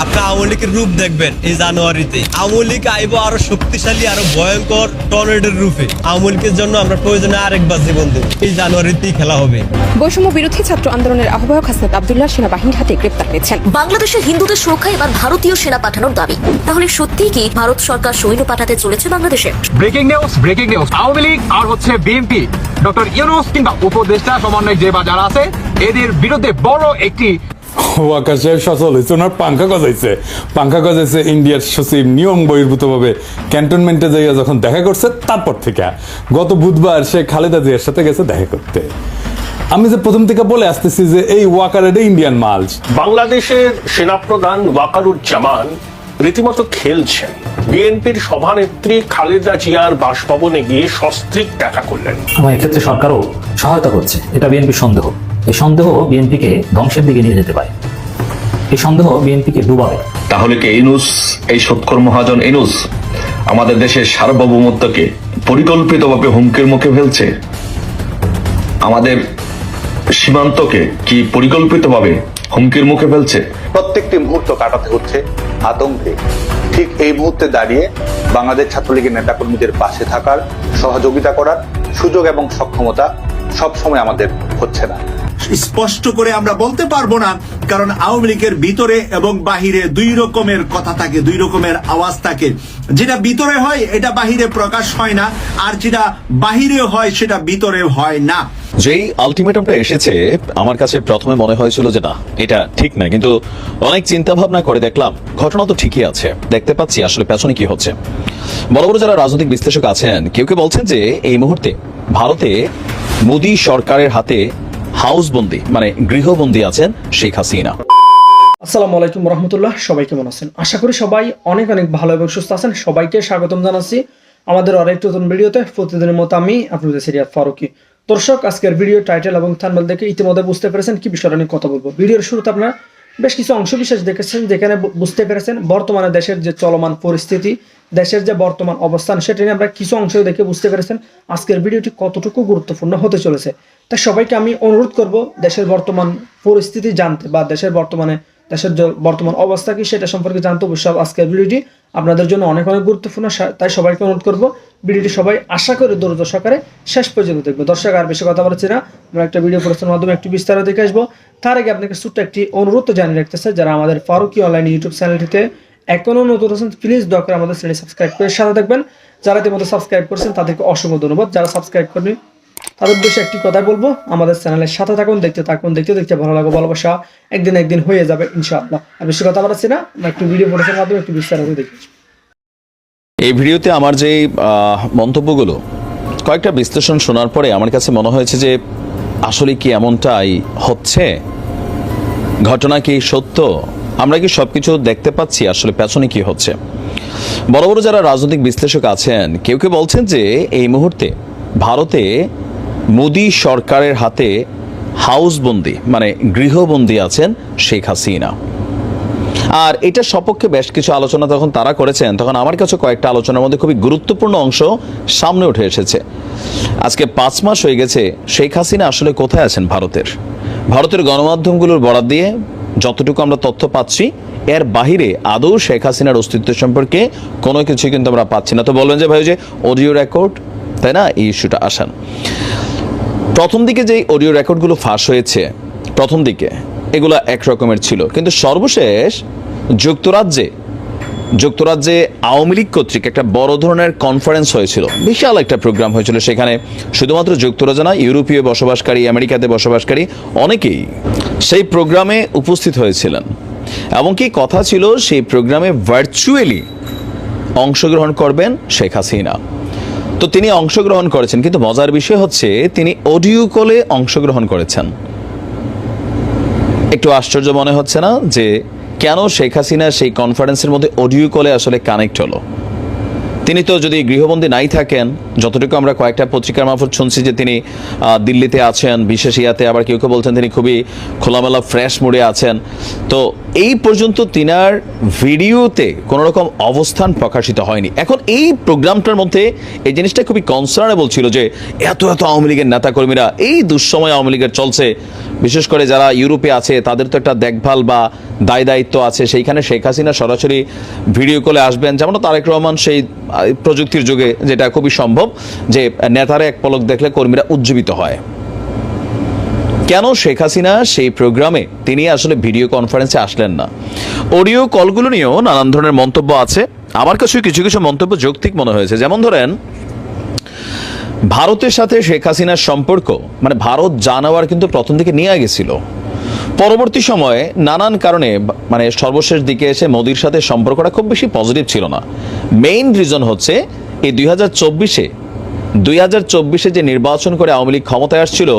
আপনি আওয়ামী লীগের রূপ দেখবেন এই জানুয়ারিতে। আওয়ামী লীগ আইব আরো শক্তিশালী, আরো ভয়ঙ্কর টর্নেডোর রূপে। আওয়ামী লীগের জন্য আমরা প্রয়োজনে আরেকবার জীবন দেব। এই জানুয়ারিতেই খেলা হবে। বৈষম্য বিরোধী ছাত্র আন্দোলনের আহ্বায়ক হাসনাত আব্দুল্লাহ সেনাবাহিনীর হাতে গ্রেপ্তার হয়েছেন। বাংলাদেশের হিন্দুদের সুরক্ষায় এবার ভারতীয় সেনা পাঠানোর দাবি। তাহলে সত্যিই কি ভারত সরকার সৈন্য পাঠাতে চলেছে বাংলাদেশে? Breaking news. আওয়ামী লীগ আর হচ্ছে বিএনপি, ডক্টর ইউনূস কিংবা উপদেষ্টা সমন্বয় যে বা যারা আছে, এদের বিরুদ্ধে বড় একটি ওয়াকার সাহেব সচল হয়েছে, ওনার পাঙ্খা গজাইছে ইন্ডিয়ার সচিব নিয়ম বহির্ভূতভাবে ক্যান্টনমেন্টে যাইয়া যখন দেখা করছে, তারপর থেকে গত বুধবার সে খালেদা জিয়ার সাথে গেছে দেখা করতে। আমি যে প্রথম থেকে বলে আসতেছি যে এই ওয়াকার এটা ইন্ডিয়ান মাল। বাংলাদেশের সেনাপ্রধান ওয়াকারুজ্জামান রীতিমতো খেলছেন। বিএনপির সভানেত্রী খালেদা জিয়ার বাসভবনে গিয়ে সস্ত্রীক দেখা করলেন। এবং এক্ষেত্রে সরকারও সহায়তা করছে, এটা বিএনপির সন্দেহ। এই সন্দেহ বিএনপিকে ধ্বংসের দিকে নিয়ে যেতে পারে, এই সন্দেহ বিএনপিকে ডুবাবে। তাহলে কি ইউনূস, এই সৎকর মহাজন ইউনূস আমাদের দেশের সার্বভৌমত্বকে পরিকল্পিতভাবে হুমকির মুখে ফেলছে? আমাদের সীমান্তকে কি পরিকল্পিতভাবে হুমকির মুখে ফেলছে? প্রত্যেকটি মুহূর্ত কাটাতে হচ্ছে আতঙ্কে। ঠিক এই মুহূর্তে দাঁড়িয়ে বাংলাদেশ ছাত্রলীগের নেতাকর্মীদের পাশে থাকার, সহযোগিতা করার সুযোগ এবং সক্ষমতা সবসময় আমাদের হচ্ছে না। স্পষ্ট করে আমরা বলতে পারবো না, কারণ আওয়ামী লীগের ভিতরে এবং বাহিরে দুই রকমের কথা থাকে, দুই রকমের আওয়াজ থাকে। যেটা ভিতরে হয় এটা বাহিরে প্রকাশ হয় না, আর যেটা বাহিরে হয় সেটা ভিতরে হয় না। যেই আলটিমেটামটা এসেছে, আমার কাছে প্রথমে মনে হয়েছিল যে না, এটা ঠিক না, কিন্তু অনেক চিন্তা ভাবনা করে দেখলাম ঘটনা তো ঠিকই আছে। দেখতে পাচ্ছি আসলে পেছনে কি হচ্ছে। বড় বড় যারা রাজনৈতিক বিশ্লেষক আছেন, কেউ কেউ বলছেন যে এই মুহূর্তে ভারতে মোদী সরকারের হাতে হাউসবন্দি মানে গৃহবন্দী আছেন শেখ হাসিনা। আসসালামু আলাইকুম রহমতুল্লাহ। সবাই কেমন আছেন? আশা করি সবাই অনেক অনেক ভালো এবং সুস্থ আছেন। সবাইকে স্বাগতম জানাচ্ছি আমাদের আরেকটি নতুন ভিডিওতে। প্রতিদিনের মতো আমি আপনাদের সিরিয়াত ফারুকি। দর্শক, আজকের ভিডিও টাইটেল এবং থাম্বনেল দেখে ইতিমধ্যে বুঝতে পেরেছেন কি বিষয়টা নিয়ে কথা বলবো। ভিডিওর শুরুতে আপনারা বেশ কিছু অংশ বিশেষ দেখেছেন, যেখানে বুঝতে পেরেছেন বর্তমানে দেশের যে চলমান পরিস্থিতি, দেশের যে বর্তমান অবস্থান, সেটা নিয়ে আমরা কিছু অংশ দেখে বুঝতে পেরেছেন আজকের ভিডিওটি কতটুকু গুরুত্বপূর্ণ হতে চলেছে। তাই সবাইকে আমি অনুরোধ করব দেশের বর্তমান পরিস্থিতি জানতে বা দেশের বর্তমান অবস্থা কি সেটা সম্পর্কে জানতে অবশ্যই আজকের ভিডিওটি আপনাদের জন্য অনেক অনেক গুরুত্বপূর্ণ। তাই সবাইকে অনুরোধ করব ভিডিওটি সবাই আশা করে ধৈর্য সহকারে শেষ পর্যন্ত দেখবো। দর্শক, আর বেশি কথা বলছি না, আমরা একটা ভিডিও প্রস্তুতির মাধ্যমে একটু বিস্তারিত দেখে আসবো। তার আগে আপনাকে ছোট্ট একটি অনুরোধ জানিয়ে রাখতেছে, যারা আমাদের ফারুকি অনলাইন ইউটিউব চ্যানেলটিতে এখনো নতুন আছেন, প্লিজ দয়া করে আমাদের চ্যানেল সাবস্ক্রাইব করে সাথে থাকবেন। যারা ইতিমধ্যে সাবস্ক্রাইব করছেন তাদেরকে অসংখ্য ধন্যবাদ। যারা সাবস্ক্রাইব করেনি তাদের উদ্দেশ্যে একটি কথা বলবো, আমাদের চ্যানেলের সাথে থাকুন, দেখতে দেখতে ভালো লাগবে, ভালোবাসা একদিন হয়ে যাবে ইনশাআল্লাহ। আর বেশি কথা বলাচ্ছি না, আমরা একটু ভিডিও প্রস্তুতির মাধ্যমে একটু বিস্তারিত দেখি। এই ভিডিওতে আমার যে মন্তব্যগুলো, কয়েকটা বিশ্লেষণ শোনার পরে আমার কাছে মনে হয়েছে যে আসলে কি এমনটাই হচ্ছে? ঘটনা কি সত্য? আমরা কি সবকিছু দেখতে পাচ্ছি? আসলে পেছনে কি হচ্ছে? বড় বড় যারা রাজনৈতিক বিশ্লেষক আছেন, কেউ কেউ বলছেন যে এই মুহূর্তে ভারতে মোদী সরকারের হাতে হাউসবন্দি মানে গৃহবন্দী আছেন শেখ হাসিনা। আর এটার সপক্ষে বেশ কিছু আলোচনা তখন তারা করেছেন, তখন আমার কাছে কয়েকটা আলোচনার মধ্যে খুবই গুরুত্বপূর্ণ অংশ সামনে উঠে এসেছে। আজকে 5 মাস হয়ে গেছে শেখ হাসিনা আসলে কোথায় আছেন? ভারতের গণমাধ্যমগুলোর বরাত দিয়ে যতটুকু আমরা তথ্য পাচ্ছি, এর বাহিরে আদৌ শেখ হাসিনার অস্তিত্ব সম্পর্কে কোনো কিছু কিন্তু আমরা পাচ্ছি না। তো বলবেন যে ভাই, যে অডিও রেকর্ড, তাই না? এই ইস্যুটা আসেন। প্রথম দিকে যে অডিও রেকর্ডগুলো ফাঁস হয়েছে, প্রথম দিকে এগুলো এক রকমের ছিল, কিন্তু সর্বশেষ যুক্তরাজ্যে আওয়ামী লীগ কর্তৃক একটা বড় ধরনের কনফারেন্স হয়েছিল, বিশাল একটা প্রোগ্রাম হয়েছিল। সেখানে শুধুমাত্র যুক্তরাজ্য না, ইউরোপীয় বসবাসকারী, আমেরিকাতে বসবাসকারী অনেকেই সেই প্রোগ্রামে উপস্থিত হয়েছিলেন। এমনকি কথা ছিল সেই প্রোগ্রামে ভার্চুয়ালি অংশগ্রহণ করবেন শেখ হাসিনা। তো তিনি অংশগ্রহণ করেছেন, কিন্তু মজার বিষয় হচ্ছে তিনি অডিও কলে অংশগ্রহণ করেছেন। একটু আশ্চর্য মনে হচ্ছে না যে কেন শেখ হাসিনা সেই কনফারেন্সের মধ্যে অডিও কলে আসলে কানেক্ট হলো? তিনি তো যদি গৃহবন্দী নাই থাকেন, যতটুকু আমরা কয়েকটা পত্রিকার মারফত শুনছি যে তিনি দিল্লিতে আছেন বিশেষ ইয়াতে, আবার কেউ কেউ বলছেন তিনি খুবই খোলামেলা ফ্রেশ মুডে আছেন। তো এই পর্যন্ত তিনার ভিডিওতে কোনো রকম অবস্থান প্রকাশিত হয়নি। এখন এই প্রোগ্রামটার মধ্যে এই জিনিসটা খুবই কনসার্নেবল ছিল যে এত আওয়ামী লীগের নেতাকর্মীরা, এই দুঃসময় আওয়ামী লীগের চলছে, বিশেষ করে যারা ইউরোপে আছে তাদের তো একটা দেখভাল বা দায় দায়িত্ব আছে, সেইখানে শেখ হাসিনা সরাসরি ভিডিও কলে আসবেন, যেমন তারেক রহমান সেই প্রযুক্তির যুগে যেটা খুবই সম্ভব যে নেতারা এক পলক দেখলে কর্মীরা উজ্জীবিত হয়। কেন শেখ হাসিনা সেই প্রোগ্রামে তিনি আসলে ভিডিও কনফারেন্সে আসলেন না? অডিও কলগুলো নিয়েও নানান ধরনের মন্তব্য আছে। আমার কাছে কিছু কিছু মন্তব্য যৌক্তিক মনে হয়েছে। যেমন ধরেন, ভারতের সাথে শেখ হাসিনার সম্পর্ক, মানে ভারত যা নেওয়ার কিন্তু প্রথম দিকে নিয়ে গেছিল, পরবর্তী সময়ে নানান কারণে মানে সর্বশেষ দিকে এসে মোদির সাথে সম্পর্কটা খুব বেশি পজিটিভ ছিল না। মেইন রিজন হচ্ছে এই 2024-এ যে নির্বাচন করে আওয়ামী লীগ ক্ষমতায় আসছিল,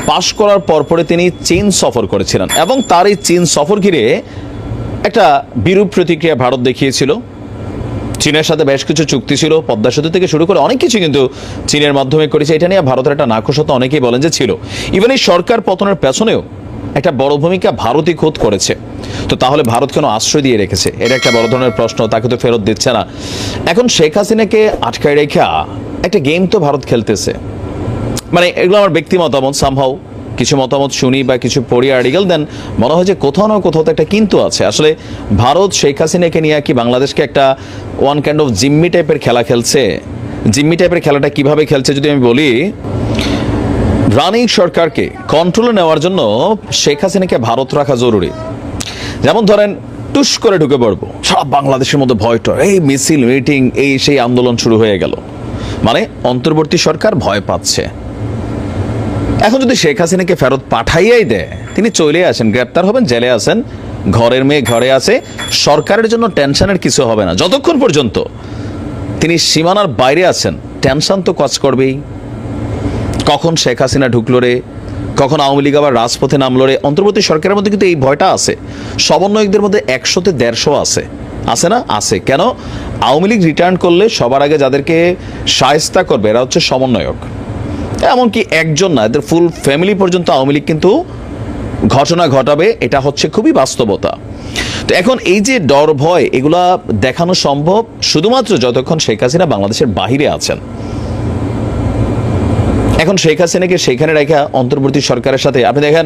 পাশ করার পরপরে তিনি চীন সফর করেছিলেন এবং তার এই চীন সফর ঘিরে একটা বিরূপ প্রতিক্রিয়া ভারত দেখিয়েছিল। চীনের সাথে বেশ কিছু চুক্তি ছিল, পদ্মা সেতু থেকে শুরু করে অনেক কিছু কিন্তু চীনের মাধ্যমে করেছে। এটা নিয়ে ভারতের একটা নাখোশতা অনেকেই বলেন যে ছিল। ইভেন এই সরকার পতনের পেছনেও একটা বড় ভূমিকা ভারতই খোদ করেছে। তো তাহলে ভারত কেন আশ্রয় দিয়ে রেখেছে? এটা একটা বড় ধরনের প্রশ্ন। তাকে তো ফেরত দিচ্ছে না। এখন শেখ হাসিনাকে আটকায় রেখা একটা গেম তো ভারত খেলতেছে। মানে এগুলো আমার ব্যক্তি মতামত। সামহাও কিছু মতামত শুনি বা কিছু পড়ি আর্টিকেল, দেন মনে হয় যে কোথাও না কোথাও তো একটা কিন্তু আছে। আসলে ভারত শেখ হাসিনাকে নিয়ে কি বাংলাদেশকে একটা ওয়ান কাইন্ড অফ জিম্মি টাইপের খেলা খেলছে? জিম্মি টাইপের খেলাটা কিভাবে খেলছে যদি আমি বলি, রানিং সরকারকে কন্ট্রোলে নেওয়ার জন্য শেখ হাসিনাকে ভারত রাখা জরুরি। যেমন ধরেন, টুস করে ঢুকে পড়বো, সব বাংলাদেশের মধ্যে ভয়টা, এই মিছিল মিটিং এই সেই আন্দোলন শুরু হয়ে গেল, মানে অন্তর্বর্তী সরকার ভয় পাচ্ছে। এখন যদি শেখ হাসিনাকে ফেরত পাঠাইয়াই দেয়, তিনি চলে আসেন, গ্রেপ্তার হবেন, জেলে আছেন, ঘরের মেয়ে ঘরে আছে, সরকারের জন্য টেনশনের কিছু হবে না। যতক্ষণ পর্যন্ত তিনি সীমানার বাইরে আছেন, টেনশন তো কাজ করবেই। কখন শেখ হাসিনা ঢুকলো রে, কখন আওয়ামী লীগ আবার রাজপথে নামলো রে। অন্তর্বর্তী সরকারের মধ্যে কিন্তু এই ভয়টা আছে। সমন্বয়কদের মধ্যে 100-150 আছে না? আছে। কেন? আওয়ামী লীগ রিটার্ন করলে সবার আগে যাদেরকে শায়েস্তা করবে এরা হচ্ছে সমন্বয়ক। এমনকি একজন না, এদের ফুল ফ্যামিলি পর্যন্ত আওয়ামী লীগ কিন্তু ঘটনা ঘটাবে, এটা হচ্ছে খুবই বাস্তবতা। তো এখন এই যে ডর ভয়, এগুলা দেখানো সম্ভব শুধুমাত্র যতক্ষণ শেখ হাসিনা বাংলাদেশের বাহিরে আছেন। এখন শেখ হাসিনাকে সেখানে রেখা অন্তর্বর্তী সরকারের সাথে, আপনি দেখেন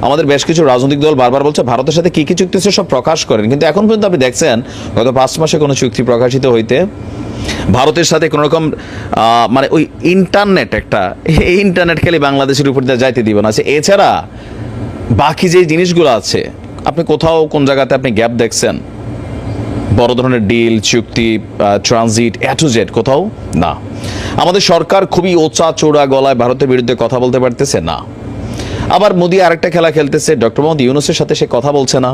আমাদের বেশ কিছু রাজনৈতিক দল বারবার বলছে ভারতের সাথে কি কি চুক্তি আছে সব প্রকাশ করেন, কিন্তু এখন পর্যন্ত আপনি দেখছেন গত 5 মাসে কোনো চুক্তি প্রকাশিত হইতে ভারতের সাথে কোনো রকম মানে ওই ইন্টারনেট, একটা এই ইন্টারনেট খেলে বাংলাদেশের উপর দিয়ে যাইতে দিব না। এছাড়া বাকি যে জিনিসগুলো আছে, আপনি কোথাও কোন জায়গাতে আপনি গ্যাপ দেখছেন? বড় ধরনের ডিল, চুক্তি, ট্রানজিট, এ টু জেড কোথাও না। আমাদের সরকার খুবই ওচা চোরা গলায় ভারতের বিরুদ্ধে কথা বলতে পারতেছে না। আবার মোদি আরেকটা খেলা খেলতেছে, ডক্টর মোহাম্মদ ইউনূসের সাথে সে কথা বলছে না।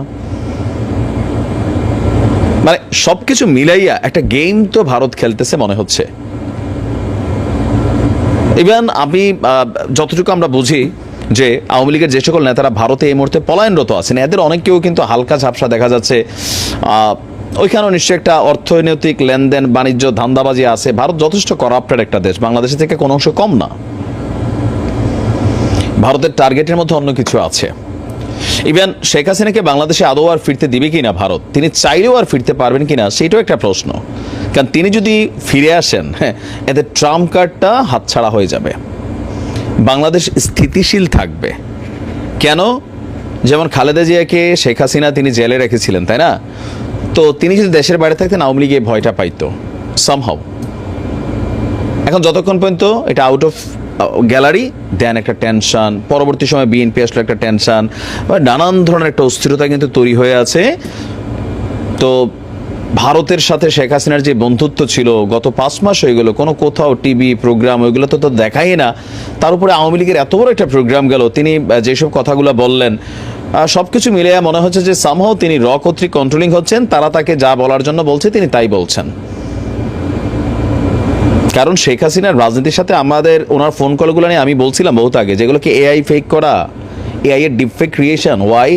মানে সবকিছু মিলাইয়া একটা গেম তো ভারত খেলতেছে মনে হচ্ছে। ইভেন আমি যতটুকু আমরা বুঝি যে আওয়ামী লীগের যে সকল নেতারা ভারতে এই মুহূর্তে পলায়নরত আছেন, এদের অনেকেও কিন্তু হালকা ঝাপসা দেখা যাচ্ছে। ওইখানেও নিশ্চয়ই একটা অর্থনৈতিক লেনদেন, বাণিজ্য, ধান্দাবাজি আছে। ভারত যথেষ্ট করাপ্টেড একটা দেশ, বাংলাদেশের থেকে কোনো অংশ কম না। ভারতের টার্গেটের মধ্যে অন্য কিছু আছে। ইভেন শেখ হাসিনাকে বাংলাদেশে আদৌ আর ফিরতে দিবে কিনা ভারত, তিনি চাইলেও আর ফিরতে পারবেন কিনা, সেটাও একটা প্রশ্ন। কারণ তিনি যদি ফিরে আসেন, এতে ট্রাম্প কার্ডটা হাতছাড়া হয়ে যাবে, বাংলাদেশ স্থিতিশীল থাকবে। কেন? যেমন খালেদা জিয়াকে শেখ হাসিনা তিনি জেলে রেখেছিলেন, তাই না? তো তিনি যদি দেশের বাইরে থাকতেন, আওয়ামী লীগ এই ভয়টা পাইতো সামহাউ। এখন যতক্ষণ পর্যন্ত এটা আউট অফ গ্যালারি, দেন একটা টেনশন, পরবর্তী সময় বিএনপি আসলে একটা টেনশন, নানান ধরনের একটা অস্থিরতা কিন্তু তৈরি হয়ে আছে। তো ভারতের সাথে শেখ হাসিনার যে বন্ধুত্ব ছিল গত 5 মাস হয়ে গেল, কোনো কোথাও টিভি প্রোগ্রাম ওইগুলো তো দেখাই না। তার উপরে আওয়ামী লীগের এত বড় একটা প্রোগ্রাম গেল, তিনি যেসব কথাগুলো বললেন সবকিছু মিলে মনে হচ্ছে যে সামহাও তিনি র কর্তৃক কন্ট্রোলিং হচ্ছেন। তারা তাকে যা বলার জন্য বলছে তিনি তাই বলছেন। কারণ শেখ হাসিনার রাজনীতির সাথে আমাদের ওনার ফোন কলগুলো নিয়ে আমি বলছিলাম বহুত আগে, যেগুলোকে এআই ফেক করা, এআই এর ডিপ ফেক ক্রিয়েশন। ওয়াই?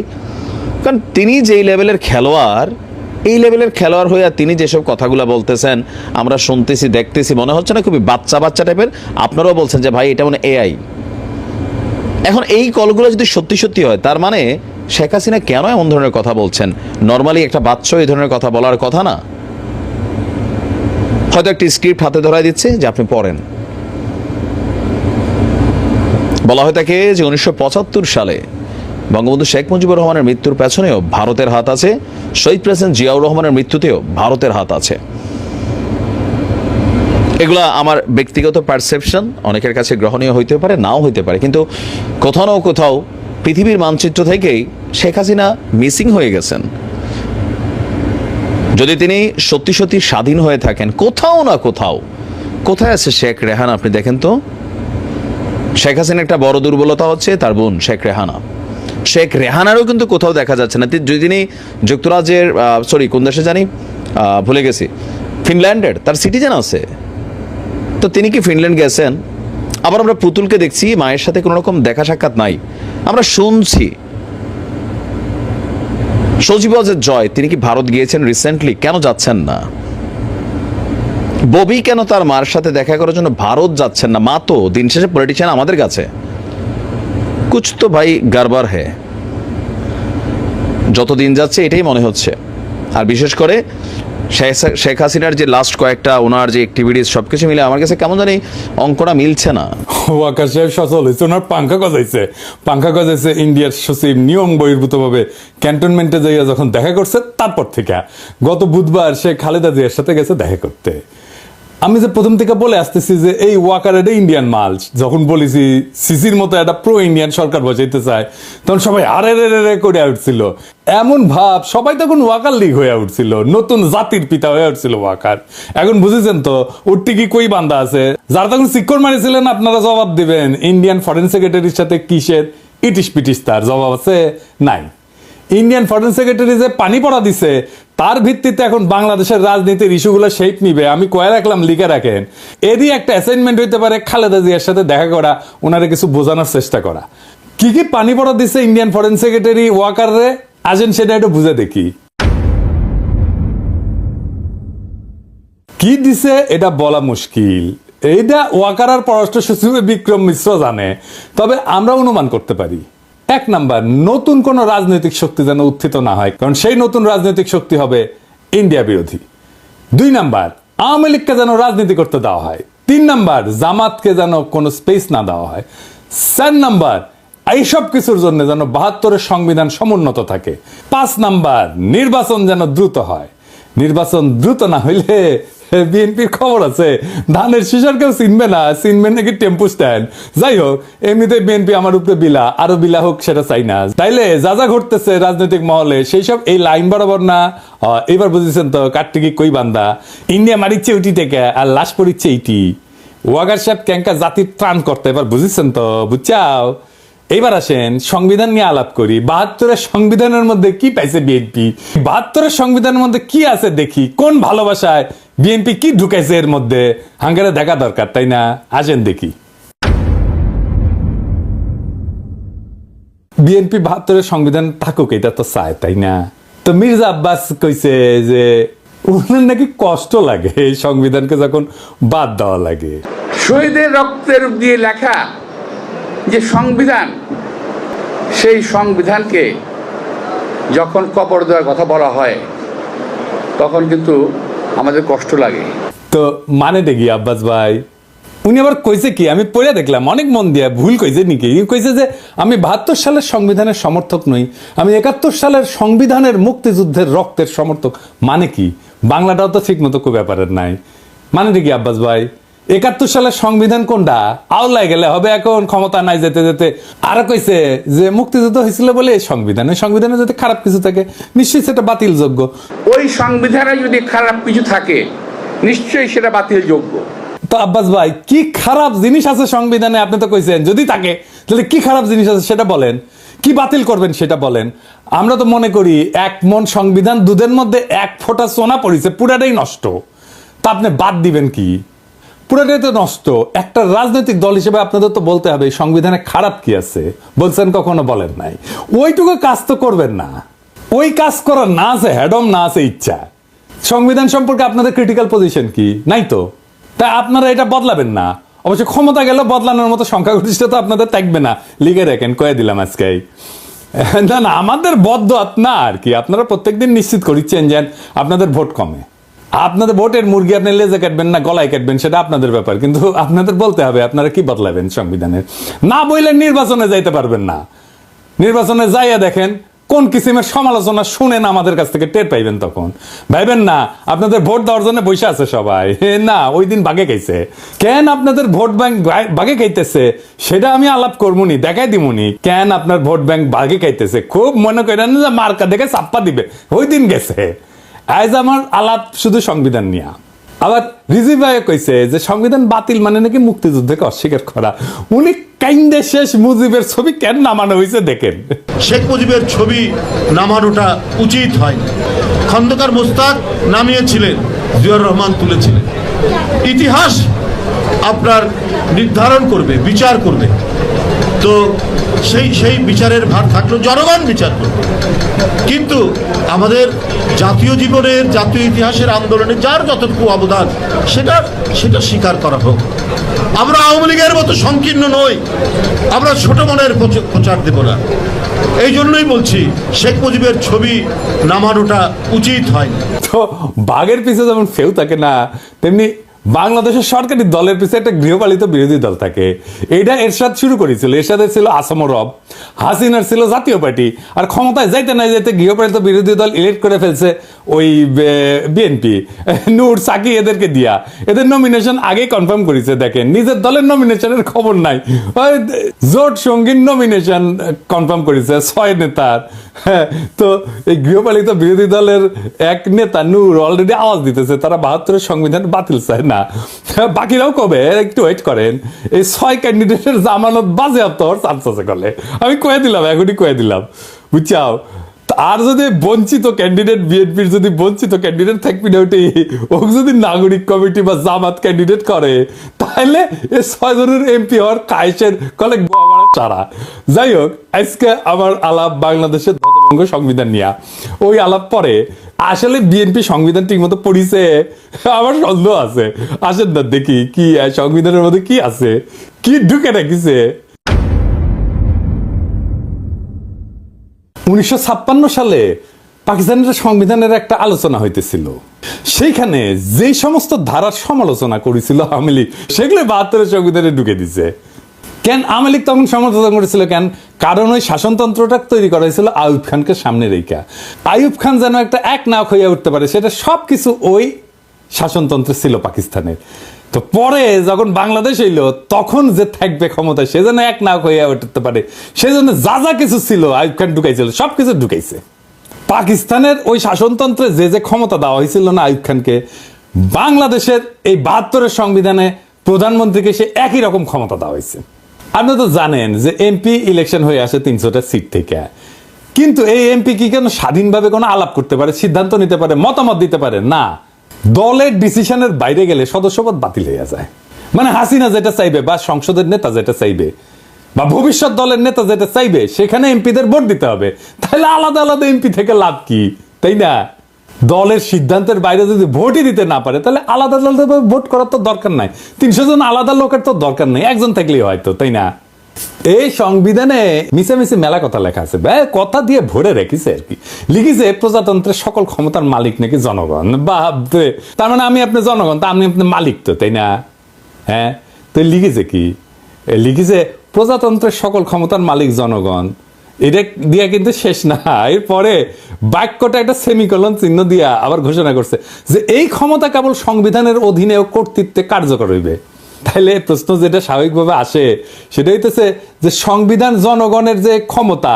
কারণ তিনি যেই লেভেলের খেলোয়াড়, এই লেভেলের খেলোয়াড় হয়ে তিনি যেসব কথাগুলো বলতেছেন আমরা শুনতেছি, দেখতেছি, মনে হচ্ছে না খুবই বাচ্চা বাচ্চা টাইপের। আপনারাও বলছেন যে ভাই এটা মানে এআই। এখন এই কলগুলো যদি সত্যি সত্যি হয়, তার মানে শেখ হাসিনা কেন এমন ধরনের কথা বলছেন? নর্মালি একটা বাচ্চা এই ধরনের কথা বলার কথা না। হয়তো একটি স্ক্রিপ্ট হাতে ধরাই দিচ্ছে যে আপনি পড়েন। বলা হয় থাকে যে 1975 সালে বঙ্গবন্ধু শেখ মুজিবুর রহমানের মৃত্যুর পেছনেও ভারতের হাত আছে, শহীদ প্রেসিডেন্ট জিয়াউর রহমানের মৃত্যুতেও ভারতের হাত আছে। এগুলা আমার ব্যক্তিগত পারসেপশন, অনেকের কাছে গ্রহণীয় হইতে পারে, নাও হইতে পারে, কিন্তু কোথাও না কোথাও পৃথিবীর মানচিত্র থেকেই শেখ হাসিনা মিসিং হয়ে গেছেন। যদি তিনি সত্যি সত্যি স্বাধীন হয়ে থাকেন, কোথাও না কোথাও, কোথায় আছে শেখ রেহানা? আপনি দেখেন তো। শেখ হাসিনার একটা বড় দুর্বলতা হচ্ছে তার বোন শেখ রেহানা। শেখ রেহানারও কিন্তু কোথাও দেখা যাচ্ছে না। যদি তিনি যুক্তরাজ্যের কোন দেশে জানি, ভুলে গেছি, ফিনল্যান্ডের তার সিটিজেন আছে, তো তিনি কি ফিনল্যান্ড গেছেন? আবার আমরা পুতুলকে দেখছি মায়ের সাথে কোনো রকম দেখা সাক্ষাৎ নাই। আমরা শুনছি সজীব জয় তিনি কি ভারত গিয়েছেন রিসেন্টলি, কেন যাচ্ছেন না? ববি কেন তার মার সাথে দেখা করার জন্য ভারত যাচ্ছেন না? মা তো দিন শেষে পলিটিশিয়ান আমাদের কাছে। কুছ তো ভাই গারবার হে। যত দিন যাচ্ছে এটাই মনে হচ্ছে। আর বিশেষ করে শেখ হাসিনার যে লাস্ট কয়েকটা ওনার যে অ্যাক্টিভিটিস সবকিছু মিলে আমার কাছে কেমন জানি অঙ্কটা মিলছে না। ওয়াকার সাহেব সচল হয়েছে, ওনার পাঙ্খা গজাইছে ইন্ডিয়ার সচিব নিয়ম বহির্ভূতভাবে ক্যান্টনমেন্টে যাইয়া যখন দেখা করছে তারপর থেকে গত বুধবার সে খালেদা জিয়ার সাথে গেছে দেখা করতে। আমি যে প্রথম থেকে বলে আসতেছি যে এই ওয়াকার এটা ইন্ডিয়ান মাল, যখন বলেছি সিসির মতো একটা প্রো ইন্ডিয়ান সরকার বসাইতে চায় তখন সবাই আরে রে করে উঠছিল। এমন ভাব সবাই তখন ওয়াকার লীগ হয়ে উঠছিল, নতুন জাতির পিতা হয়ে উঠছিল ওয়াকার। এখন বুঝেছেন তো ওর টিকি কই বান্ধা আছে। যারা তখন শিক্ষর মারিছিলেন আপনারা জবাব দিবেন, ইন্ডিয়ান ফরেন সেক্রেটারির সাথে কিসের ইটিস পিটিস, তার জবাব আছে নাই। ইন্ডিয়ান ফরেন সেক্রেটারি যে পানি পড়া দিছে তার ভিত্তিতে এখন বাংলাদেশের রাজনীতির ইস্যুগুলো শেপ নিবে। আমি কয়ে রাখলাম, লিখে রাখেন। এরই একটা অ্যাসাইনমেন্ট হইতে পারে খালেদা জিয়ার সাথে দেখা করা, ওনারে কিছু বোঝানোর চেষ্টা করা। কি কি পানি পড়া দিছে ইন্ডিয়ান ফরেন সেক্রেটারি ওয়াকার রে, আসেন সেটা একটু বুঝে দেখি। কি দিছে এটা বলা মুশকিল, এইটা ওয়াকার আর পররাষ্ট্র সচিব বিক্রম মিশ্র জানে, তবে আমরা অনুমান করতে পারি। এক নাম্বার, নতুন কোন রাজনৈতিক শক্তি যেন উত্থিত না হয়, কারণ সেই নতুন রাজনৈতিক শক্তি হবে ইন্ডিয়া বিরোধী। 2 নাম্বার, আওয়ামী লীগকে যেন রাজনীতি করতে দেওয়া হয়। 3 নাম্বার, জামাতকে যেন কোনো স্পেস না দেওয়া হয়। 4 নাম্বার, এইসব কিছুর জন্য যেন 72-এর সংবিধান সমুন্নত থাকে। 5 নাম্বার, নির্বাচন যেন দ্রুত হয়। নির্বাচন দ্রুত না হইলে বিএনপির খবর আছে ধানের শিশার কেউ চিনবে না, চিনবে নাকি টেম্পু স্ট্যান্ড। যাই হোক, এমনিতে বিএনপি আমার উপরে বিলা, আরো বিলা হোক সেটা চাই না। তাইলে যা যা ঘটতেছে রাজনৈতিক মহলে সেই সব এই লাইন বরাবর না। এবার বুঝেছেন তো কাটটিকি কই বান্দা, ইন্ডিয়া মারিচ্ছে ওইটি থেকে আর লাশ পড়িচ্ছে এইটি। ওয়াগার সাহেব ক্যাঙ্কা জাতির ত্রাণ করতে, এবার বুঝেছেন তো, বুঝছাও। এইবার আসেন সংবিধান নিয়ে আলাপ করি। 72-এর সংবিধানের মধ্যে কি পাইছে বিএনপি? 72-এর সংবিধানের মধ্যে কি আছে দেখি, কোন ভালোবাসায় বিএনপি কি ঢুকাইছে এর মধ্যে, হাঙ্গারে দেখা দরকার, তাই না? আসেন দেখি। বিএনপি 72-এর সংবিধান থাকুক এটা তো চায়, তাই না? তো মির্জা আব্বাস কইছে যে ওনার নাকি কষ্ট লাগে এই সংবিধানকে যখন বাদ দেওয়া লাগে। শহীদের রক্তের দিয়ে লেখা যে সংবিধান, সেই সংবিধানকে যখন কবর দেওয়ার কথা বলা হয় তখন কিন্তু আমাদের কষ্ট লাগে। তো মানে দেখি আব্বাস ভাই, উনি আবার কইছে কি, আমি পড়ে দেখলাম অনেক মন দিয়া, ভুল কইছে নাকি? কইছে যে আমি 72 সালের সংবিধানের সমর্থক নই, আমি 71 সালের সংবিধানের মুক্তিযুদ্ধের রক্তের সমর্থক। মানে কি, বাংলাটাও তো ঠিক মতো খুব ব্যাপারের নাই। মানে দেখি আব্বাস ভাই, 71 সালের সংবিধান কোনটা? আওলায় গেলে হবে, এখন ক্ষমতা নাই যেতে যেতে। আর কইছে যে মুক্তিযুদ্ধ হয়েছিল বলে এই সংবিধান, ওই সংবিধানে যদি খারাপ কিছু থাকে নিশ্চয়ই সেটা বাতিল যোগ্য। ওই সংবিধানে যদি খারাপ কিছু থাকে নিশ্চয়ই সেটা বাতিল যোগ্য। তো আব্বাস ভাই, কি খারাপ জিনিস আছে সংবিধানে? আপনি তো কইছেন যদি থাকে, তাহলে কি খারাপ জিনিস আছে সেটা বলেন, কি বাতিল করবেন সেটা বলেন। আমরা তো মনে করি 1 মণ সংবিধান, দুধের মধ্যে 1 ফোঁটা সোনা পড়েছে, পুরাটাই নষ্ট। তা আপনি বাদ দিবেন কি? পুরোটাই তো নষ্ট। একটা রাজনৈতিক দল হিসেবে আপনাদের তো বলতে হবে সংবিধানে খারাপ কি আছে। বলছেন কখনো? বলেন নাই। ওইটুকু কাজ তো করবেন না। ওই কাজ করার না আছে হ্যাডম, না আছে ইচ্ছা। সংবিধান সম্পর্কে আপনাদের ক্রিটিক্যাল পজিশন কি? নাই তো। তাই আপনারা এটা বদলাবেন না। অবশ্য ক্ষমতা গেলে বদলানোর মতো সংখ্যাগরিষ্ঠতা আপনাদের থাকবে না, লিখে রাখেন, কয়ে দিলাম আজকে। না না, আমাদের বদ্ধ আপনার আর কি, আপনারা প্রত্যেকদিন নিশ্চিত করিচ্ছেন যে আপনাদের ভোট কমে। আপনাদের ভোটের মুরগি আপনি লেজে কাটবেন না গলায় কাটবেন সেটা আপনাদের ব্যাপার, কিন্তু আপনাদের বলতে হবে আপনারা কি বদলাবেন সংবিধানের। না বললে নির্বাচনে যাইতে পারবেন না। নির্বাচনে যাইয়া দেখেন কোন কিসিমের সমালোচনা শুনেন আমাদের কাছ থেকে টের পাইবেন। তখন ভাইবেন না আপনাদের ভোট দেওয়ার জন্য বসে আছে সবাই, না ওই দিন বাগে খাইছে। কেন আপনাদের ভোট ব্যাংক বাগে খাইতেছে সেটা আমি আলাপ করবনি, দেখাই দিমুনি কেন আপনার ভোট ব্যাংক বাগে খাইতেছে। খুব মনে করেন যে মার্কা দেখে চাপ্পা দিবে, ওই দিন গেছে। আজ আমার আলাপ শুধু সংবিধান নিয়ে। আবার রিজি ভাই কইছে যে সংবিধান বাতিল মানে নাকি মুক্তিযুদ্ধকে অস্বীকার করা। উনি কাইন্দে শেষ মুজিবের ছবি কেন নামানো হয়েছে দেখেন। শেখ মুজিবের ছবি নামানোটা উচিত হয়নি। খন্দকার মোস্তাক নামিয়েছিলেন, জিয়াউর রহমান তুলেছিলেন। ইতিহাস আপনার নির্ধারণ করবে, বিচার করবে। তো সেই বিচারের ভার থাকলো, জনগণ বিচার করবে। কিন্তু আমাদের জাতীয় জীবনের, জাতীয় ইতিহাসের আন্দোলনে যার যতটুকু অবদান সেটা স্বীকার করা হোক। আমরা আওয়ামী লীগের মতো সংকীর্ণ নই, আমরা ছোট মনের প্রচার দেব না। এই জন্যই বলছি শেখ মুজিবের ছবি নামানোটা উচিত হয়নি। তো বাঘের পিছে যেমন ফেউ থাকে না, তেমনি বাংলাদেশের সরকারি দলের পিছনে একটা গৃহপালিত বিরোধী দল থাকে। এইটা এরশাদ শুরু করেছিল। এরশাদের ছিল আসামর রব, হাসিনার ছিল জাতীয় পার্টি, আর ক্ষমতায় যাইতে না যাইতে গৃহপালিত বিরোধী দল ইলেক্ট করে ফেলছে ওই বিএনপি, নূর সাকি এদেরকে দিয়া। এদের নমিনেশন আগেই কনফার্ম করেছে। দেখেন নিজের দলের নমিনেশনের খবর নাই, জোট সঙ্গীর নমিনেশন কনফার্ম করেছে 6 নেতার। তো এই গৃহপালিত বিরোধী দলের এক নেতা নূর অলরেডি আওয়াজ দিতেছে তারা 72-এর সংবিধান বাতিল চায় না। বাকিরাও কবে একটু ওয়েট করেন, এই 6 ক্যান্ডিডেটের জামানত বাজেয়াপ্ত হওয়ার চান্স আছে কলে। আমি কয়ে দিলাম, এখনই কয়ে দিলাম, বুঝছাও। আর যদি বঞ্চিত ক্যান্ডিডেট, বিএনপির যদি বঞ্চিত ক্যান্ডিডেট থাকবি না, ওটি ওক যদি নাগরিক কমিটি বা জামাত ক্যান্ডিডেট করে, তাহলে এই 6 জনের এমপি হওয়ার কায়েসের কলে সারা। যাই হোক, আজকে আমার আলাপ বাংলাদেশের ধ্বজভঙ্গ সংবিধান নিয়ে। ওই আলাপ পরে আসলে বিএনপি সংবিধান ঠিক মতো পড়িছে আমার সন্দেহ আছে। আসেন না দেখি কি সংবিধানের মধ্যে কি আছে, কি ঢুকে রাখিছে। 1956 সালে পাকিস্তানের সংবিধানের একটা আলোচনা হইতেছিল। সেইখানে যেই সমস্ত ধারার সমালোচনা করেছিল আওয়ামী লীগ, সেগুলো 72-এর সংবিধানে ঢুকে দিছে। কেন আওয়ামী লীগ তখন সমালোচনা করেছিল কেন? কারণ ওই শাসনতন্ত্রটা তৈরি করা হয়েছিল আইয়ুব খানকে সামনে রেখা। আইয়ুব খান যেন একটা এক নায়ক হইয়া উঠতে পারে, সেটা সবকিছু ওই শাসনতন্ত্রে ছিল পাকিস্তানের। তো পরে যখন বাংলাদেশ হইলো, তখন যে থাকবে ক্ষমতায় সে যেন এক নায়ক হইয়া উঠতে পারে, সেজন্য যা যা কিছু ছিল আইয়ুব খান ঢুকাইছিল, সবকিছু ঢুকাইছে। পাকিস্তানের ওই শাসনতন্ত্রে যে যে ক্ষমতা দেওয়া হয়েছিল না আইয়ুব খানকে, বাংলাদেশের এই 72-এর সংবিধানে প্রধানমন্ত্রীকে সে একই রকম ক্ষমতা দেওয়া হয়েছে। আপনি তো জানেন যে এমপি ইলেকশন হয়ে আসে 300টা সিট থেকে, কিন্তু এই এমপি কি কেন স্বাধীনভাবে কোনো আলাপ করতে পারে, সিদ্ধান্ত নিতে পারে, মতামত দিতে পারে না? দলের ডিসিশনের বাইরে গেলে সদস্যপদ বাতিল হয়ে যায়। মানে হাসিনা যেটা চাইবে বা সংসদের নেতা যেটা চাইবে বা ভবিষ্যৎ দলের নেতা যেটা চাইবে, সেখানে এমপিদের ভোট দিতে হবে। তাহলে আলাদা আলাদা এমপি থেকে লাভ কি, তাই না? দলের সিদ্ধান্তের বাইরে যদি ভোটই দিতে না পারে, তাহলে আলাদা আলাদা ভোট করার তো দরকার নাই। 300 জন আলাদা লোকের তো দরকার নেই, একজন থাকলেই হয়তো, তাই না? এই সংবিধানে মিশামিশি মেলা কথা লেখা আছে, কথা দিয়ে ভরে রেখেছে আর কি। লিখেছে প্রজাতন্ত্রের সকল ক্ষমতার মালিক নাকি জনগণ। ভাবতে তার মানে আমি আপনি জনগণ, তা আমি আপনি মালিক তো, তাই না? হ্যাঁ, তো লিখেছে কি? লিখেছে প্রজাতন্ত্রের সকল ক্ষমতার মালিক জনগণ। এটা দিয়া কিন্তু শেষ না, এরপরে বাক্যটা একটা সেমিকলন চিহ্ন দিয়া আবার ঘোষণা করছে যে এই ক্ষমতা কেবল সংবিধানের অধীনে ও কর্তৃত্বে কার্যকর হইবে। তাহলে প্রশ্ন যেটা স্বাভাবিকভাবে আসে সেটা হইতেছে যে সংবিধান জনগণের যে ক্ষমতা,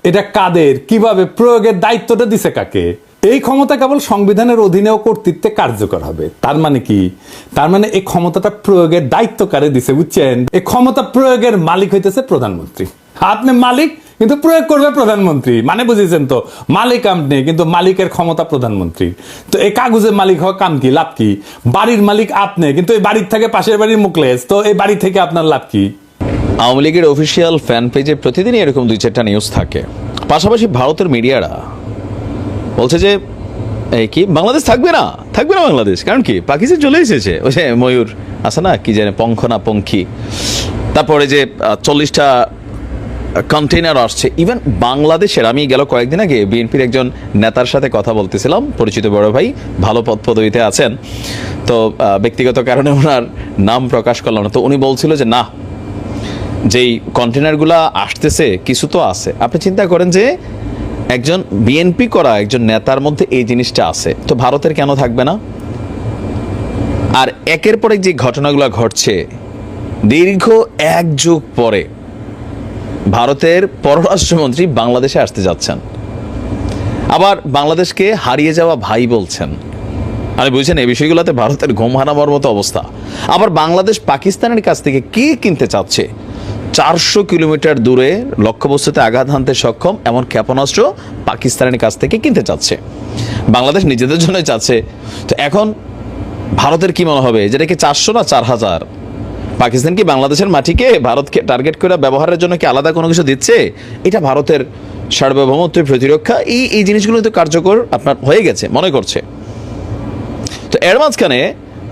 এটা কাদের, কিভাবে প্রয়োগের দায়িত্বটা দিছে কাকে? এই ক্ষমতা কেবল সংবিধানের অধীনে ও কর্তৃত্বে কার্যকর হবে। তার মানে কি? তার মানে এই ক্ষমতাটা প্রয়োগের দায়িত্ব কারে দিছে, বুঝছেন? এই ক্ষমতা প্রয়োগের মালিক হইতেছে প্রধানমন্ত্রী। আপনি মালিক, কিন্তু প্রয়োগ করবে প্রধানমন্ত্রী। মানে বুঝেছেন তো, মালিক আপনি, কিন্তু মালিকের ক্ষমতা প্রধানমন্ত্রী। তো এই কাগজের মালিক হওয়া কাম কি, লাভ কি? বাড়ির মালিক আপনি, কিন্তু এই বাড়ির থেকে পাশের বাড়ির মুখলেস, তো এই বাড়ি থেকে আপনার লাভ কি? আওয়ামী লীগের অফিসিয়াল ফ্যান পেজে প্রতিদিনই এরকম 2-4টা নিউজ থাকে। পাশাপাশি ভারতের মিডিয়ারা বলছে যে এই কি বাংলাদেশ থাকবে না বাংলাদেশ, কারণ কি পাকিস্তান চলে এসেছে। ওই যে ময়ূর আছে না, কি জানে, পঙ্খ না পঙ্খী, তারপরে যে 40টা কন্টেইনার আসছে। ইভেন বাংলাদেশের, আমি গেল কয়েকদিন আগে বিএনপির একজন নেতার সাথে কথা বলতেছিলাম, পরিচিত বড় ভাই, ভালো পদপদবিতে আছেন, তো ব্যক্তিগত কারণে ওনার নাম প্রকাশ করলাম না। তো উনি বলছিল যে না, যেই কন্টেনারগুলা আসতেছে কিছু তো আছে। আপনি চিন্তা করেন যে একজন বিএনপি করা একজন নেতার মধ্যে এই জিনিসটা আছে, তো ভারতের কেন থাকবে না? আর একের পর এক যে ঘটনাগুলো ঘটছে, দীর্ঘ 1 যুগ পরে ভারতের পররাষ্ট্রমন্ত্রী বাংলাদেশে আসতে যাচ্ছেন, আবার বাংলাদেশকে হারিয়ে যাওয়া ভাই বলছেন। আপনি বুঝছেন এই বিষয়গুলোতে ভারতের ঘুম হারাবার মতো অবস্থা। আবার বাংলাদেশ পাকিস্তানের কাছ থেকে কি কিনতে চাচ্ছে? 400 কিলোমিটার দূরে লক্ষ্যবস্তুতে আঘাত হানতে সক্ষম এমন ক্ষেপণাস্ত্র পাকিস্তানের কাছ থেকে কিনতে চাচ্ছে। বাংলাদেশ নিজেদের জন্য চাচ্ছে। তো এখন ভারতের কি মনে হবে, যেটা কি 400 না 4000? পাকিস্তান কি বাংলাদেশের মাটিকে ভারতকে টার্গেট করে ব্যবহারের জন্য কি আলাদা কোনো কিছু দিচ্ছে? এটা ভারতের সার্বভৌমত্ব প্রতিরক্ষা, এই জিনিসগুলো তো কার্যকর আপনার হয়ে গেছে মনে করছে। তো এর মাঝখানে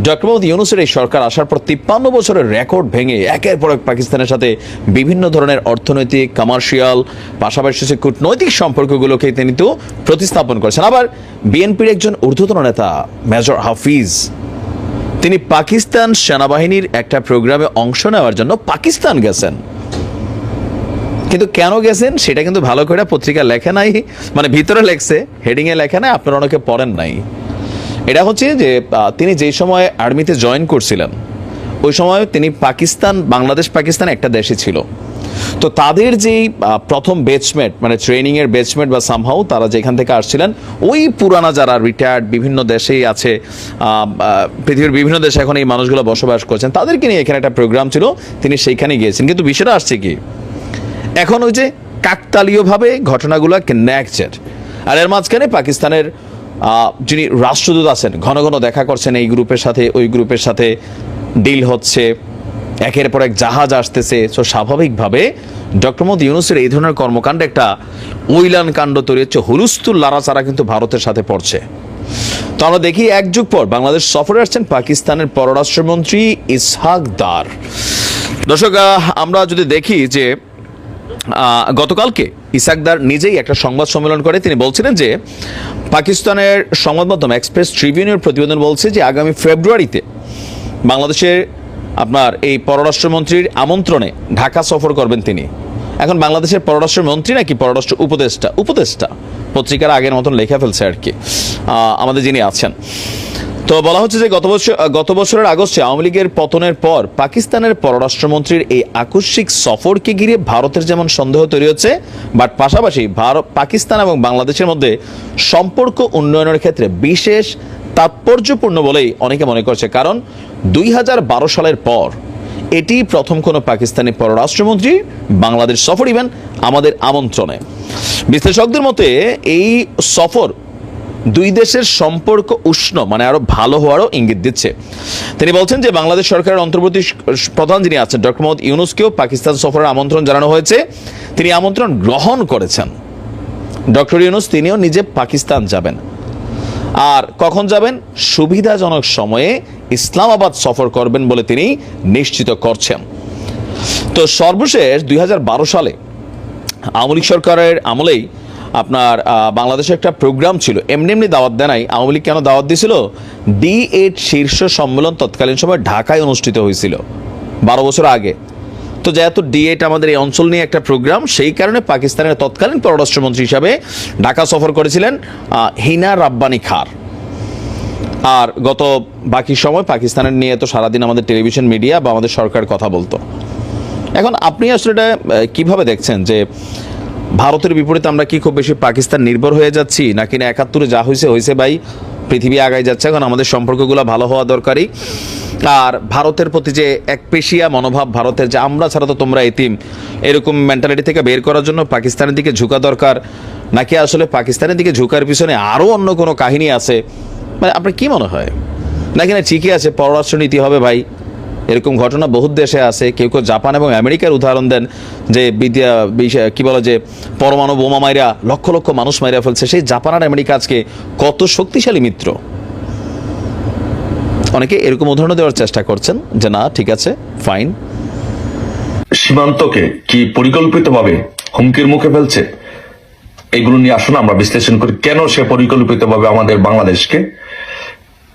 ডক্টর মোহাম্মদ ইউনূসের এই সরকার আসার পর 53 বছরের রেকর্ড ভেঙে একের পর এক পাকিস্তানের সাথে বিভিন্ন ধরনের অর্থনৈতিক, কমার্শিয়াল, পাশাপাশি কূটনৈতিক সম্পর্কগুলোকে তিনি তো প্রতিস্থাপন করেছেন। আবার বিএনপির একজন ঊর্ধ্বতন নেতা মেজর হাফিজ, তিনি পাকিস্তান সেনাবাহিনীর একটা প্রোগ্রামে অংশ নেওয়ার জন্য পাকিস্তান গেছেন। কিন্তু কেন গেছেন সেটা কিন্তু ভালো করে পত্রিকা লেখে নাই, মানে ভিতরে লেখছে, হেডিংয়ে লেখে নাই, আপনারা অনেকে পড়েন নাই। এটা হচ্ছে যে তিনি যেই সময় আর্মিতে জয়েন করছিলেন ওই সময় তিনি বাংলাদেশ পাকিস্তান একটা দেশে ছিল। তো তাদের যেই প্রথম ব্যাচমেট, মানে ট্রেনিংয়ের ব্যাচমেট বা সামহাউ তারা যেখান থেকে আসছিলেন, ওই পুরানা যারা রিটায়ার্ড বিভিন্ন দেশেই আছে, পৃথিবীর বিভিন্ন দেশে এখন এই মানুষগুলো বসবাস করছেন, তাদেরকে নিয়ে এখানে একটা প্রোগ্রাম ছিল, তিনি সেইখানে গিয়েছেন। কিন্তু বিষয়টা আসছে কি, এখন ওই যে কাকতালীয়ভাবে ঘটনাগুলো নেকচেট, আর এর মাঝখানে পাকিস্তানের যিনি রাষ্ট্রদূত আছেন ঘন ঘন দেখা করছেন এই গ্রুপের সাথে, ওই গ্রুপের সাথে ডিল হচ্ছে, একের পর এক জাহাজ আসতেছে। তো স্বাভাবিকভাবে ডক্টর মোহাম্মদ ইউনূসের এই ধরনের কর্মকাণ্ডে একটা ওইলান কাণ্ড তৈরি হচ্ছে, হুলস্থুল লাড়াচাড়া কিন্তু ভারতের সাথে পড়ছে। তো আমরা দেখি 1 যুগ পর বাংলাদেশ সফরে আসছেন পাকিস্তানের পররাষ্ট্রমন্ত্রী ইসহাক দার। দর্শক, আমরা যদি দেখি যে গতকালকে ইসহাক দার নিজেই একটা সংবাদ সম্মেলন করে তিনি বলছিলেন যে পাকিস্তানের সংবাদ মাধ্যম এক্সপ্রেস ট্রিবিউনের প্রতিবেদন বলছে যে আগামী ফেব্রুয়ারিতে বাংলাদেশের আপনার এই পররাষ্ট্রমন্ত্রীর আমন্ত্রণে ঢাকা সফর করবেন তিনি। এখন বাংলাদেশের পররাষ্ট্রমন্ত্রী নাকি পররাষ্ট্র উপদেষ্টা পত্রিকার আগের মতন লেখা ফেলছে আর কি আমাদের যিনি আছেন। তো বলা হচ্ছে যে গত বছরের আগস্টে আওয়ামী লীগের পতনের পর পাকিস্তানের পররাষ্ট্রমন্ত্রীর এই আকস্মিক সফরকে ঘিরে ভারতের যেমন সন্দেহ তৈরি হচ্ছে, বাট পাশাপাশি পাকিস্তান এবং বাংলাদেশের মধ্যে সম্পর্ক উন্নয়নের ক্ষেত্রে বিশেষ তাৎপর্যপূর্ণ বলেই অনেকে মনে করছে। কারণ 2012 সালের পর এটি প্রথম কোনো পাকিস্তানি পররাষ্ট্রমন্ত্রী বাংলাদেশ সফর, ইভেন আমাদের আমন্ত্রণে। বিশ্লেষকদের মতে এই সফর দুই দেশের সম্পর্ক উষ্ণ, মানে আরো ভালো হওয়ারও ইঙ্গিত দিচ্ছে। তিনি বলছেন যে বাংলাদেশ সরকারের অন্তর্বর্তী প্রধান যিনি আছেন ডক্টর মোহাম্মদ ইউনূসকেও পাকিস্তান সফরের আমন্ত্রণ জানানো হয়েছে, তিনি আমন্ত্রণ গ্রহণ করেছেন। ডক্টর ইউনূস তিনিও নিজে পাকিস্তান যাবেন, আর কখন যাবেন, সুবিধাজনক সময়ে ইসলামাবাদ সফর করবেন বলে তিনি নিশ্চিত করছেন। তো সর্বশেষ 2012 সালে আওয়ামী লীগ সরকারের আমলেই আপনার বাংলাদেশে একটা প্রোগ্রাম ছিল, এমনি দাওয়াত দেয় নাই। আওয়ামী লীগ কেন দাওয়াত দিয়েছিল? D8 শীর্ষ সম্মেলন তৎকালীন সময় ঢাকায় অনুষ্ঠিত হয়েছিল 12 বছর আগে। তো যেহেতু D8 আমাদের এই অঞ্চল নিয়ে একটা প্রোগ্রাম, সেই কারণে পাকিস্তানের তৎকালীন পররাষ্ট্রমন্ত্রী হিসাবে ঢাকা সফর করেছিলেন হিনা রাব্বানি খার। আর গত বাকি সময় পাকিস্তানের নিয়ে তো সারাদিন আমাদের টেলিভিশন মিডিয়া বা আমাদের সরকার কথা বলতো। এখন আপনি আসলে এটা কিভাবে দেখছেন যে ভারতের বিপরীতে আমরা কি খুব বেশি পাকিস্তান নির্ভর হয়ে যাচ্ছি, নাকি না 71-এ যা হয়েছে ভাই, পৃথিবী আগায় যাচ্ছে, এখন আমাদের সম্পর্কগুলো ভালো হওয়া দরকারি। আর ভারতের প্রতি যে একপেশিয়া মনোভাব ভারতের, যে আমরা ছাড়া তো তোমরা এতিম, এরকম মেন্টালিটি থেকে বের করার জন্য পাকিস্তানের দিকে ঝুঁকা দরকার, নাকি আসলে পাকিস্তানের দিকে ঝুঁকার পিছনে আরও অন্য কোনো কাহিনী আছে? মানে আপনার কি মনে হয়? নাকি না ঠিকই আছে পররাষ্ট্রনীতি হবে ভাই? এরকম ঘটনা বহুত দেশে আছে। কেউ কেউ জাপান এবং আমেরিকার উদাহরণ দেন যে কি বলে যে পরমাণু বোমা মাইরা লক্ষ লক্ষ মানুষ মাইরা ফেলছে। সেই জাপান আর আমেরিকা আজকে কত শক্তিশালী মিত্র। অনেকে এরকম উদাহরণ দেওয়ার চেষ্টা করছেন যে না ঠিক আছে, ফাইন। সীমান্তকে কি পরিকল্পিতভাবে হুমকির মুখে ফেলছে? এগুলো নিয়ে আসুন আমরা বিশ্লেষণ করি। কেন সে পরিকল্পিতভাবে আমাদের বাংলাদেশকে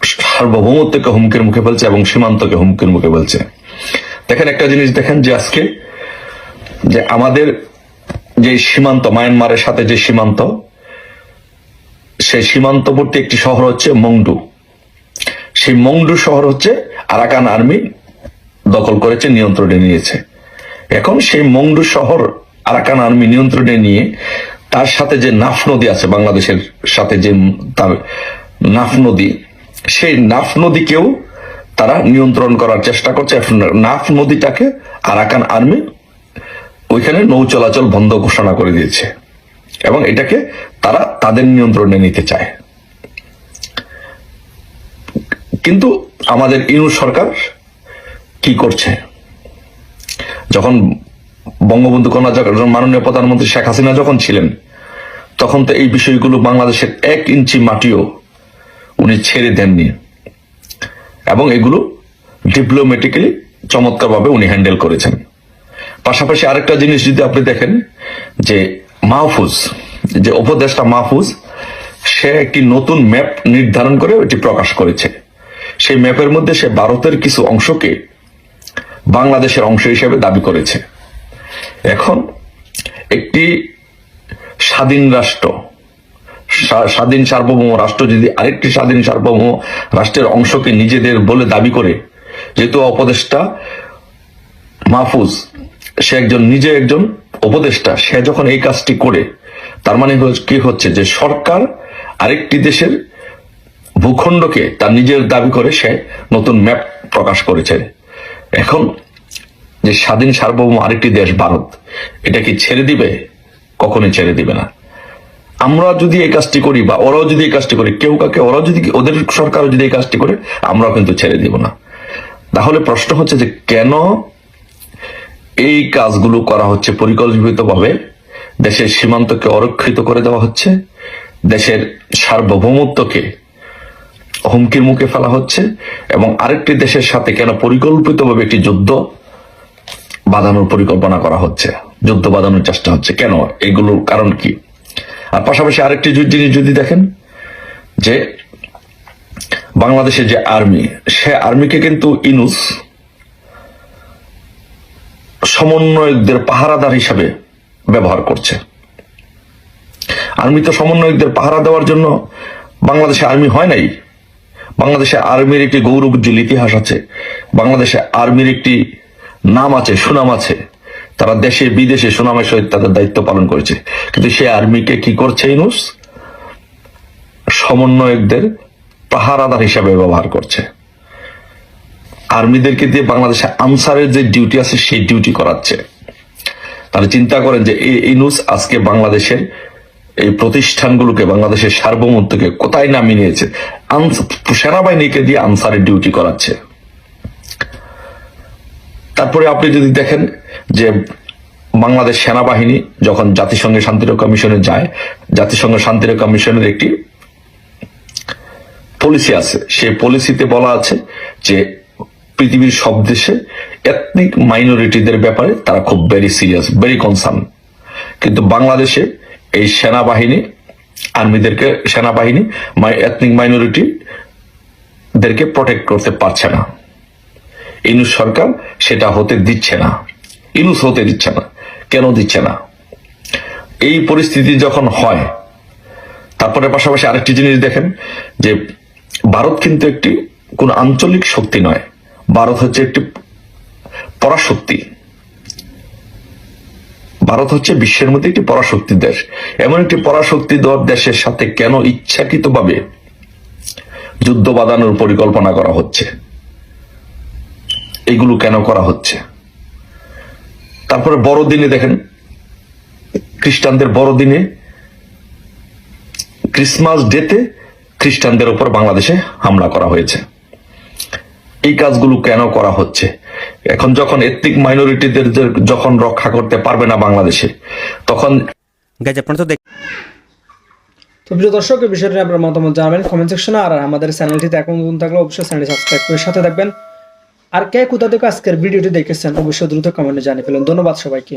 সার্বভৌমত্বকে হুমকির মুখে ফেলছে এবং সীমান্তকে হুমকির মুখে ফেলছে? দেখেন একটা জিনিস দেখেন যে আজকে যে আমাদের যে সীমান্ত, মায়ানমারের সাথে যে সীমান্ত, সেই সীমান্তবর্তী একটি শহর হচ্ছে মংডু। সেই মংডু শহর হচ্ছে আরাকান আর্মি দখল করেছে, নিয়ন্ত্রণে নিয়েছে। এখন সেই মংডু শহর আরাকান আর্মি নিয়ন্ত্রণে নিয়ে তার সাথে যে নাফ নদী আছে, বাংলাদেশের সাথে যে তার নাফ নদী, সেই নাফ নদীকেও তারা নিয়ন্ত্রণ করার চেষ্টা করছে। নাফ নদীটাকে আরাকান আর্মি ওইখানে নৌ চলাচল বন্ধ ঘোষণা করে দিয়েছে এবং এটাকে তারা তাদের নিয়ন্ত্রণে নিতে চায়। কিন্তু আমাদের ইউনূস সরকার কি করছে? যখন বঙ্গবন্ধু কন্যা মাননীয় প্রধানমন্ত্রী শেখ হাসিনা যখন ছিলেন, তখন তো এই বিষয়গুলো বাংলাদেশের 1 ইঞ্চি মাটিও উনি ছেড়ে দেননি এবং এগুলো ডিপ্লোম্যাটিক্যালি চমৎকারভাবে উনি হ্যান্ডেল করেছেন। পাশাপাশি আরেকটা জিনিস যদি আপনি দেখেন, যে মাহফুজ, যে উপদেষ্টা মাহফুজ, সে একটি নতুন ম্যাপ নির্ধারণ করে এটি প্রকাশ করেছে। সেই ম্যাপের মধ্যে সে ভারতের কিছু অংশকে বাংলাদেশের অংশ হিসেবে দাবি করেছে। এখন একটি স্বাধীন রাষ্ট্র, স্বাধীন সার্বভৌম রাষ্ট্র যদি আরেকটি স্বাধীন সার্বভৌম রাষ্ট্রের অংশকে নিজেদের বলে দাবি করে, যেহেতু উপদেষ্টা মাহফুজ সে নিজে একজন উপদেষ্টা, সে যখন এই কাজটি করে, তার মানে কি হচ্ছে যে সরকার আরেকটি দেশের ভূখণ্ডকে তার নিজের দাবি করে সে নতুন ম্যাপ প্রকাশ করেছে। এখন যে স্বাধীন সার্বভৌম আরেকটি দেশ ভারত, এটা কি ছেড়ে দিবে? কখনোই ছেড়ে দিবে না। আমরা যদি এই কাজটি করি বা ওরাও যদি এই কাজটি করে, কেউ কাকে, ওরাও যদি, ওদের সরকারও যদি এই কাজটি করে, আমরাও কিন্তু ছেড়ে দিব না। তাহলে প্রশ্ন হচ্ছে যে কেন এই কাজগুলো করা হচ্ছে? পরিকল্পিতভাবে দেশের সীমান্তকে অরক্ষিত করে দেওয়া হচ্ছে, দেশের সার্বভৌমত্বকে হুমকির মুখে ফেলা হচ্ছে এবং আরেকটি দেশের সাথে কেন পরিকল্পিতভাবে একটি যুদ্ধ বাঁধানোর পরিকল্পনা করা হচ্ছে, যুদ্ধ বাঁধানোর চেষ্টা হচ্ছে, কেন? এগুলোর কারণ কি? আর পাশাপাশি আরেকটি জিনিস যদি দেখেন, যে বাংলাদেশের যে আর্মি, সে আর্মিকে কিন্তু ইউনূস সমন্বয়কদের পাহারাদার হিসাবে ব্যবহার করছে। আর্মি তো সমন্বয়কদের পাহারা দেওয়ার জন্য বাংলাদেশে আর্মি হয় নাই। বাংলাদেশে আর্মির একটি গৌরবোজ্জ্বল ইতিহাস আছে, বাংলাদেশে আর্মির একটি নাম আছে, সুনাম আছে, তারা দেশে বিদেশে সুনামের সহিত তাদের দায়িত্ব পালন করেছে। কিন্তু সে আর্মিকে কি করছে ইউনূস? সমন্বয়কদের পাহারাদার হিসাবে ব্যবহার করছে। আর্মিদেরকে দিয়ে বাংলাদেশে আনসারের যে ডিউটি আছে সেই ডিউটি করাচ্ছে। তাহলে চিন্তা করেন যে ইউনূস আজকে বাংলাদেশের এই প্রতিষ্ঠানগুলোকে, বাংলাদেশের সার্বভৌমত্বকে কোথায় নামিয়ে নিয়েছে? সেনাবাহিনীকে দিয়ে আনসারের ডিউটি করাচ্ছে। তারপরে আপনি যদি দেখেন যে বাংলাদেশ সেনাবাহিনী যখন জাতিসংঘের শান্তিরক্ষা মিশনে যায়, জাতিসংঘ শান্তিরক্ষা মিশনের একটি পলিসি আছে, সেই পলিসিতে বলা আছে যে পৃথিবীর সব দেশে এথনিক মাইনরিটিদের ব্যাপারে তারা খুব ভেরি সিরিয়াস, ভেরি কনসার্ন। কিন্তু বাংলাদেশে এই সেনাবাহিনী, আর্মিদেরকে, সেনাবাহিনী এথনিক মাইনরিটিদেরকে প্রটেক্ট করতে পারছে না। ইউনূস সরকার সেটা হতে দিচ্ছে না, ইউনূস হতে দিচ্ছে না। কেন দিচ্ছে না? এই পরিস্থিতি যখন হয়, তারপরে পাশাপাশি আরেকটি জিনিস দেখেন যে ভারত কিন্তু একটি কোন আঞ্চলিক শক্তি নয়, ভারত হচ্ছে একটি পরাশক্তি। ভারত হচ্ছে বিশ্বের মধ্যে একটি পরাশক্তি দেশ। এমন একটি পরাশক্তি দেশের সাথে কেন ইচ্ছাকৃতভাবে যুদ্ধ বাঁধানোর পরিকল্পনা করা হচ্ছে? এগুলো কেন করা হচ্ছে? তারপরে বড়দিনে দেখেন, খ্রিস্টানদের বড়দিনে, ক্রিসমাস ডেতে খ্রিস্টানদের উপর বাংলাদেশে হামলা করা হয়েছে। এই কাজগুলো কেন করা হচ্ছে? এখন যখন এথনিক মাইনরিটিদের যখন রক্ষা করতে পারবে না বাংলাদেশে, তখন তো প্রিয় দর্শক, এই বিষয়টি আপনার মতামত জানাবেন কমেন্ট সেকশনে। আর আমাদের চ্যানেলটিতে এখন নতুন থাকলে অবশ্যই চ্যানেলটি সাবস্ক্রাইব করে সাথে থাকবেন। আর কে কোথা থেকে আজকের ভিডিওটি দেখেছেন অবশ্যই দ্রুত কমেন্টে জানিয়ে ফেলেন। ধন্যবাদ সবাইকে।